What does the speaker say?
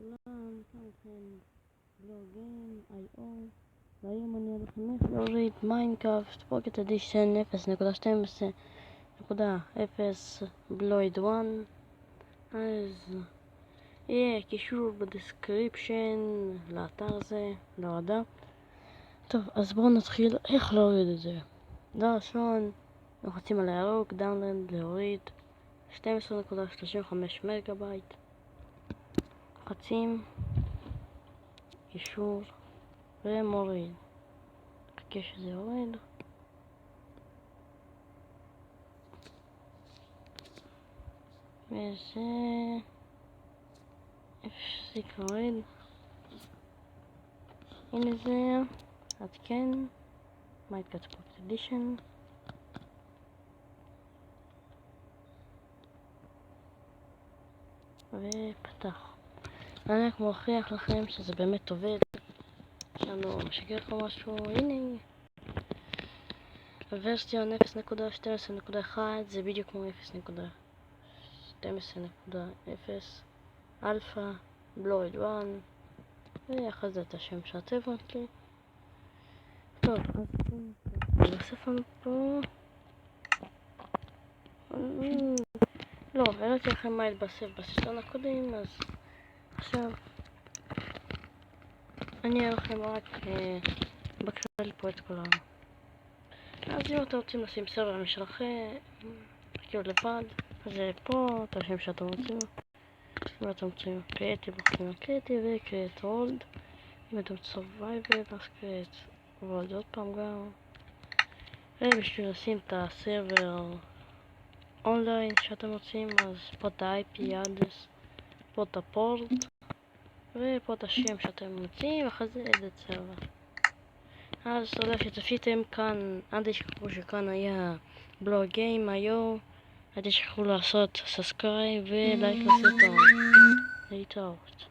לכולם, כאן בלוגים IO, והיום אני הולך איך להוריד מיינקראפט פוקט אדישן 0.12.0 בלויד 1. אז יהיה קישור בדסקריפשן לאתר הזה, להורדה. טוב, אז בואו נתחיל איך להוריד את זה. דבר ראשון, לוחצים על הירוק, דאונלוד, להוריד 12.35 מגה-בייט. לוחצים קישור ומוריד. חכה שזה יורד. וזה הפסיק להוריד. הנה זה, עדכן מיינקראפט פוקט אדישן. ופתח. אני רק מוכיח לכם שזה באמת עובד. שאני לא משקר לכם משהו. הנה, הוורסיון 0.12.1 זה בדיוק כמו 0.12.0 אלפא בלויד 1, ואחרי זה את השם של הטלפון שלי. טוב, אז אני אוסף לנו פה. לא, הראיתי לכם מה התבסף בסרטון הקודם, אז עכשיו אני אראה לכם רק בכלל פה את כל אז אם אתם רוצים לשים סרבר משלכם, תקיעו לבד, אז זה פה, את השם שאתם רוצים. אם אתם רוצים קריאטיב, בוחרים קריאטיב וקריאט וולד. אם אתם סורווייבל, אז קריאט וולד עוד פעם גם. ובשביל לשים את הסרבר אונליין שאתם רוצים, אז פה את ה-IP אדרס, פה את הפורט, ופה את השם שאתם רוצים, ואחרי זה edit server. אז תודה שצפיתם כאן, אל תשכחו שכאן היה בלוג גיים IO, אל תשכחו לעשות סאסקרייב ולייק לסרטון. להתראות.